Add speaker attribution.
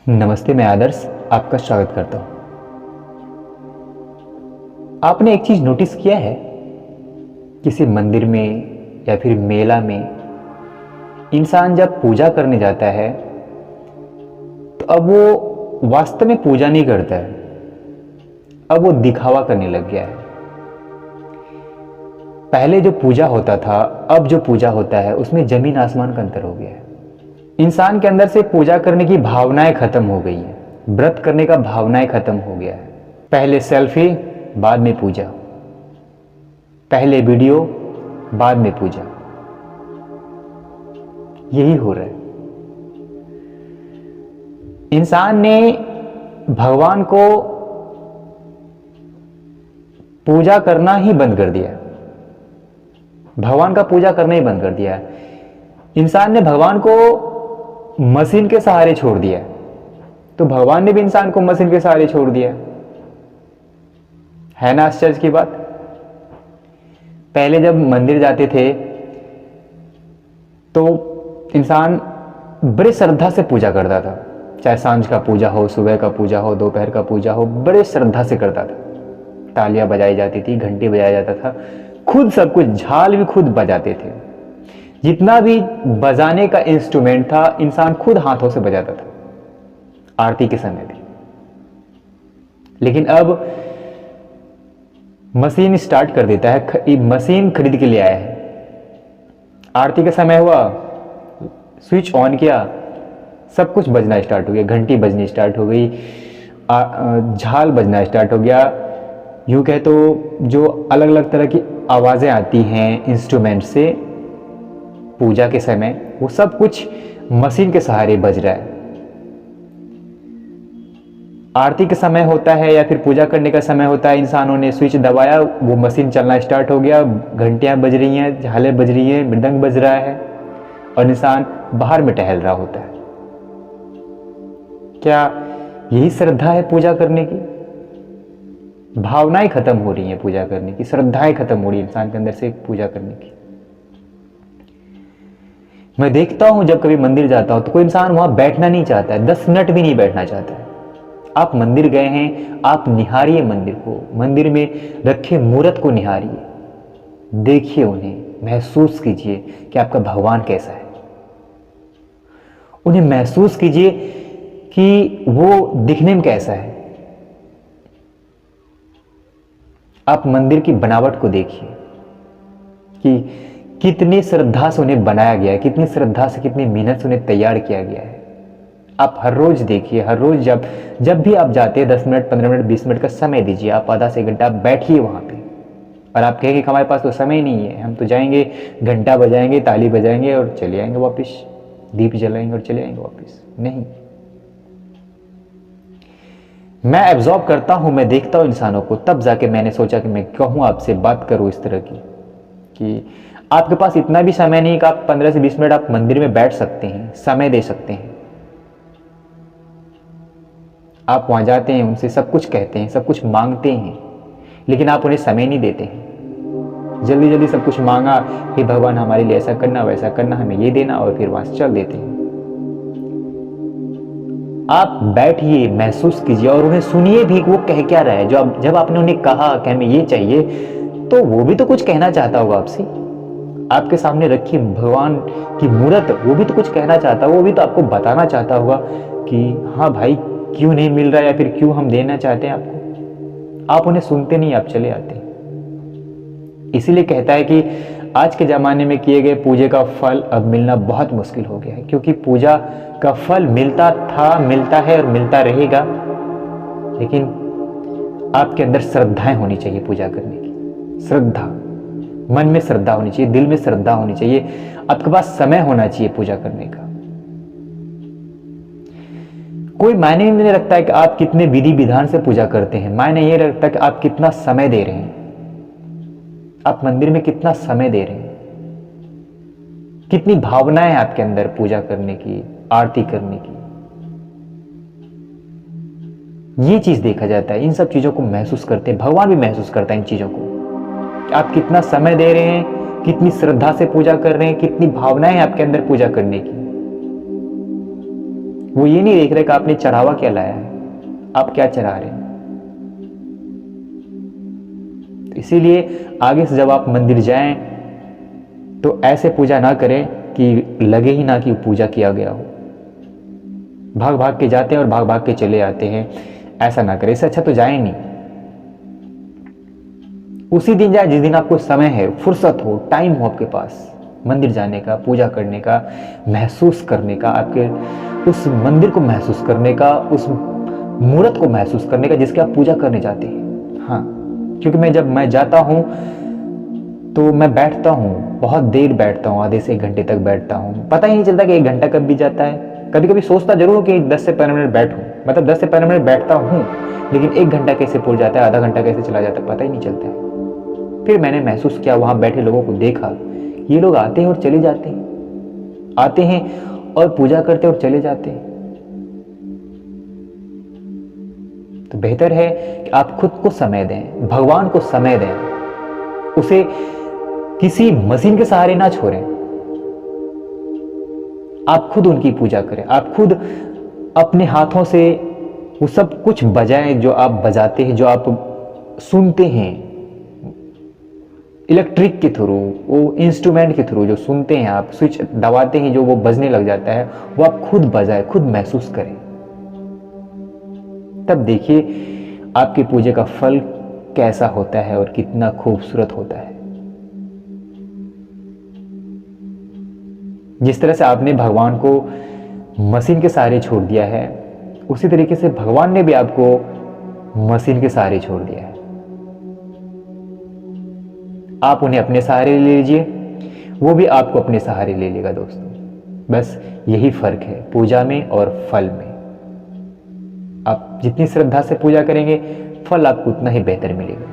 Speaker 1: नमस्ते, मैं आदर्श आपका स्वागत करता हूं। आपने एक चीज नोटिस किया है, किसी मंदिर में या फिर मेला में इंसान जब पूजा करने जाता है तो अब वो वास्तव में पूजा नहीं करता है, अब वो दिखावा करने लग गया है। पहले जो पूजा होता था, अब जो पूजा होता है उसमें जमीन आसमान का अंतर हो गया है। इंसान के अंदर से पूजा करने की भावनाएं खत्म हो गई है, व्रत करने का भावनाएं खत्म हो गया है। पहले सेल्फी, बाद में पूजा, पहले वीडियो, बाद में पूजा, यही हो रहा है। इंसान ने भगवान को पूजा करना ही बंद कर दिया, भगवान का पूजा करना ही बंद कर दिया। इंसान ने भगवान को मशीन के सहारे छोड़ दिया, तो भगवान ने भी इंसान को मशीन के सहारे छोड़ दिया। है ना आश्चर्य की बात। पहले जब मंदिर जाते थे तो इंसान बड़े श्रद्धा से पूजा करता था, चाहे सांझ का पूजा हो, सुबह का पूजा हो, दोपहर का पूजा हो, बड़े श्रद्धा से करता था। तालियां बजाई जाती थी, घंटी बजाया जाता था, खुद सब कुछ, झाल भी खुद बजाते थे। जितना भी बजाने का इंस्ट्रूमेंट था इंसान खुद हाथों से बजाता था, आरती के समय भी। लेकिन अब मशीन स्टार्ट कर देता है, मशीन खरीद के ले आया है। आरती का समय हुआ, स्विच ऑन किया, सब कुछ बजना स्टार्ट हो गया, घंटी बजनी स्टार्ट हो गई, झाल बजना स्टार्ट हो गया। यूं कहे तो जो अलग अलग तरह की आवाजें आती हैं इंस्ट्रूमेंट से पूजा के समय, वो सब कुछ मशीन के सहारे बज रहा है। आरती का समय होता है या फिर पूजा करने का समय होता है, इंसानों ने स्विच दबाया, वो मशीन चलना स्टार्ट हो गया, घंटियां बज रही हैं, झालें बज रही हैं, मृदंग बज रहा है और इंसान बाहर में टहल रहा होता है। क्या यही श्रद्धा है पूजा करने की? भावनाएं खत्म हो रही हैं पूजा करने की, श्रद्धाएं खत्म हो रही है इंसान के अंदर से पूजा करने की। मैं देखता हूं जब कभी मंदिर जाता हूं तो कोई इंसान वहां बैठना नहीं चाहता है, 10 मिनट भी नहीं बैठना चाहता है। आप मंदिर गए हैं, आप निहारिए मंदिर को, मंदिर में रखे मूर्त को निहारिए, देखिए उन्हें, महसूस कीजिए कि आपका भगवान कैसा है। उन्हें महसूस कीजिए कि वो दिखने में कैसा है। आप मंदिर की बनावट को देखिए कि कितनी श्रद्धा से उन्हें बनाया गया है, कितनी श्रद्धा से, कितनी मेहनत से उन्हें तैयार किया गया है। आप हर रोज देखिए, हर रोज जब भी आप जाते हैं 10 मिनट, 15 मिनट, 20 मिनट का समय दीजिए, आप आधा से घंटा आप बैठिए वहां पे। और आप कहेंगे कि हमारे पास तो समय नहीं है, हम तो जाएंगे, घंटा बजाएंगे, ताली बजाएंगे और चले आएंगे वापिस, दीप जलाएंगे और चले आएंगे वापिस। नहीं, मैं एब्जॉर्ब करता हूं, मैं देखता हूं इंसानों को, तब जाके मैंने सोचा कि मैं कहूं, आपसे बात करूं इस तरह की कि आपके पास इतना भी समय नहीं कि आप 15 से 20 मिनट आप मंदिर में बैठ सकते हैं, समय दे सकते हैं। आप वहां जाते हैं, उनसे सब कुछ कहते हैं, सब कुछ मांगते हैं, लेकिन आप उन्हें समय नहीं देते हैं। जल्दी जल्दी सब कुछ मांगा, हे भगवान हमारे लिए ऐसा करना, वैसा करना, हमें ये देना, और फिर वहां से चल देते हैं। आप बैठिए, महसूस कीजिए और उन्हें सुनिए भी कि वो कह क्या रहा है। जब आपने उन्हें कहा कि हमें ये चाहिए, तो वो भी तो कुछ कहना चाहता होगा आपसे। आपके सामने रखी भगवान की मूर्त, वो भी तो कुछ कहना चाहता होगा, वो भी तो आपको बताना चाहता होगा कि हाँ भाई, क्यों नहीं मिल रहा है या फिर क्यों हम देना चाहते हैं आपको। आप उन्हें सुनते नहीं, आप चले आते। इसीलिए कहता है कि आज के ज़माने में किए गए पूजे का फल अब मिलना बहुत मुश्किल हो गया है, क्योंकि पूजा का फल मिलता था, मिलता है और मिलता रहेगा, लेकिन आपके अंदर श्रद्धाएं होनी चाहिए पूजा करने की। श्रद्धा, मन में श्रद्धा होनी चाहिए, दिल में श्रद्धा होनी चाहिए, आपके पास समय होना चाहिए पूजा करने का। कोई मायने नहीं रखता है कि आप कितने विधि विधान से पूजा करते हैं, मायने ये रखता है कि आप कितना समय दे रहे हैं, आप मंदिर में कितना समय दे रहे हैं, कितनी भावनाएं हैं आपके अंदर पूजा करने की, आरती करने की। ये चीज देखा जाता है, इन सब चीजों को महसूस करते हैं, भगवान भी महसूस करता है इन चीजों को। आप कितना समय दे रहे हैं, कितनी श्रद्धा से पूजा कर रहे हैं, कितनी भावनाएं आपके अंदर पूजा करने की। वो ये नहीं देख रहे कि आपने चढ़ावा क्या लाया है, आप क्या चढ़ा रहे हैं। तो इसीलिए आगे से जब आप मंदिर जाएं तो ऐसे पूजा ना करें कि लगे ही ना कि पूजा किया गया हो। भाग भाग के जाते हैं और भाग भाग के चले आते हैं, ऐसा ना करें। इससे अच्छा तो जाए नहीं। उसी दिन जाए जिस दिन आपको समय है, फुर्सत हो, टाइम हो आपके पास मंदिर जाने का, पूजा करने का, महसूस करने का, आपके उस मंदिर को महसूस करने का, उस मूर्त को महसूस करने का जिसकी आप पूजा करने जाते हैं। हाँ, क्योंकि जब मैं जाता हूं तो मैं बैठता हूँ, बहुत देर बैठता हूँ, आधे से 1 घंटे तक बैठता हूँ, पता ही नहीं चलता कि 1 घंटा कब बीत जाता है। कभी कभी सोचता जरूर हूँ कि 10 से 15 मिनट बैठूं, मतलब 10 से 15 मिनट बैठता हूँ, लेकिन 1 घंटा कैसे पूर जाता है, आधा घंटा कैसे चला जाता है, पता ही नहीं चलता है। फिर मैंने महसूस किया, वहां बैठे लोगों को देखा, ये लोग आते हैं और चले जाते हैं, आते हैं और पूजा करते और चले जाते हैं। तो बेहतर है कि आप खुद को समय दें, भगवान को समय दें, उसे किसी मशीन के सहारे ना छोड़ें। आप खुद उनकी पूजा करें, आप खुद अपने हाथों से वो सब कुछ बजाएं जो आप बजाते हैं, जो आप सुनते हैं इलेक्ट्रिक के थ्रू, वो इंस्ट्रूमेंट के थ्रू जो सुनते हैं, आप स्विच दबाते हैं जो वो बजने लग जाता है, वो आप खुद बजाएं, खुद महसूस करें। तब देखिए आपकी पूजा का फल कैसा होता है और कितना खूबसूरत होता है। जिस तरह से आपने भगवान को मशीन के सहारे छोड़ दिया है, उसी तरीके से भगवान ने भी आपको मशीन के सहारे छोड़ दिया है। आप उन्हें अपने सहारे ले लीजिए, वो भी आपको अपने सहारे ले लेगा दोस्तों। बस यही फर्क है पूजा में और फल में। आप जितनी श्रद्धा से पूजा करेंगे, फल आपको उतना ही बेहतर मिलेगा।